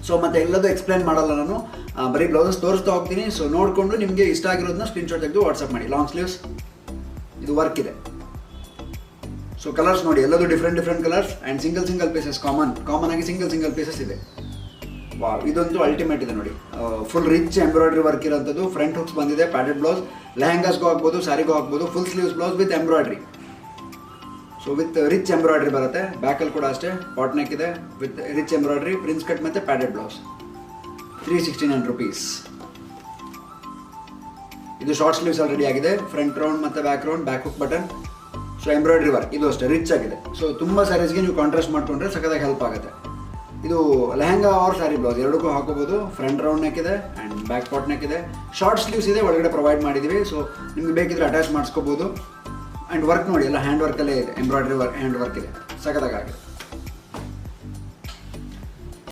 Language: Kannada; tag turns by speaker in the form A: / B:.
A: ಸೊ ಮತ್ತೆ ಎಲ್ಲದೂ ಎಕ್ಸ್ಪ್ಲೈನ್ ಮಾಡಲ್ಲ ನಾನು, ಬರೀ ಬ್ಲೌಸಸ್ ತೋರಿಸ್ತಾ ಹೋಗ್ತೀನಿ. ಸೊ ನೋಡಿಕೊಂಡು ನಿಮಗೆ ಇಷ್ಟ ಆಗಿರೋದನ್ನ ಸ್ಕ್ರೀನ್ಶಾಟ್ ತೆಗೆದು ವಾಟ್ಸಪ್ ಮಾಡಿ. ಲಾಂಗ್ ಸ್ಲೀವ್ಸ್ ಇದು ವರ್ಕ್ ಇದೆ. ಸೊ ಕಲರ್ಸ್ ನೋಡಿ, ಎಲ್ಲದೂ different colours and single pieces common ಆಗಿ ಸಿಂಗಲ್ ಪೀಸಸ್ ಇದೆ. ವಾವ್, ಇದಂತೂ ಅಲ್ಟಿಮೇಟ್ ಇದೆ ನೋಡಿ. ಫುಲ್ ರಿಚ್ ಎಂಬ್ರಾಯ್ಡ್ರಿ ವರ್ಕ್ ಇರೋಂಥದ್ದು. ಫ್ರಂಟ್ ಹುಕ್ಸ್ ಬಂದಿದೆ, ಪ್ಯಾಡೆಡ್ ಬ್ಲೌಸ್, ಲೆಹಂಗಾಸ್ಗೂ ಹಾಕ್ಬೋದು, ಸ್ಯಾರಿಗೂ ಹಾಕ್ಬೋದು. Full sleeves blouse with embroidery. So with rich embroidery ಬರುತ್ತೆ. ಬ್ಯಾಕಲ್ಲಿ ಕೂಡ ಅಷ್ಟೇ ಪಾಟ್ ನೆಕ್ ಇದೆ with rich embroidery, prince cut ಮತ್ತು ಪ್ಯಾಡೆಡ್ ಬ್ಲೌಸ್. 369 rupees. ಇದು ಶಾರ್ಟ್ ಸ್ಲೀವ್ಸ್ ಆಲ್ರೆಡಿ ಆಗಿದೆ. ಫ್ರಂಟ್ ರೌಂಡ್ ಮತ್ತು back round, back hook button. So embroidery work ಇದು ಅಷ್ಟೇ ರಿಚ್ ಆಗಿದೆ. ಸೊ ತುಂಬ ಸ್ಯಾರೀಸ್ಗೆ ನೀವು ಕಾಂಟ್ರಾಸ್ಟ್ ಮಾಡಿಕೊಂಡ್ರೆ ಸಖತ್ತಾಗಿ ಹೆಲ್ಪ್ ಆಗುತ್ತೆ. ಇದು ಲೆಹಂಗಾ ಆರ್ ಸ್ಯಾರಿ ಬ್ಲೌಸ್ ಎರಡಕ್ಕೂ ಹಾಕೋಬೋದು. ಫ್ರಂಟ್ ರೌಂಡ್ ನೆಕ್ ಇದೆ ಆ್ಯಂಡ್ ಬ್ಯಾಕ್ ಪಾಟ್ ನೆಕ್ ಇದೆ. ಶಾರ್ಟ್ ಸ್ಲೀವ್ಸ್ ಇದೆ, ಒಳಗಡೆ ಪ್ರೊವೈಡ್ ಮಾಡಿದ್ದೀವಿ. ಸೊ ನಿಮ್ಗೆ ಬೇಕಿದ್ರೆ ಅಟ್ಯಾಚ್ ಮಾಡಿಸ್ಕೋಬೋದು. ಆ್ಯಂಡ್ ವರ್ಕ್ ನೋಡಿ, ಎಲ್ಲ ಹ್ಯಾಂಡ್ ವರ್ಕಲ್ಲೇ ಇದೆ. ಎಂಬ್ರಾಯ್ಡ್ರಿ ವರ್ಕ್, ಹ್ಯಾಂಡ್ ವರ್ಕ್ ಇದೆ, ಸಖತ್ತಾಗಿದೆ.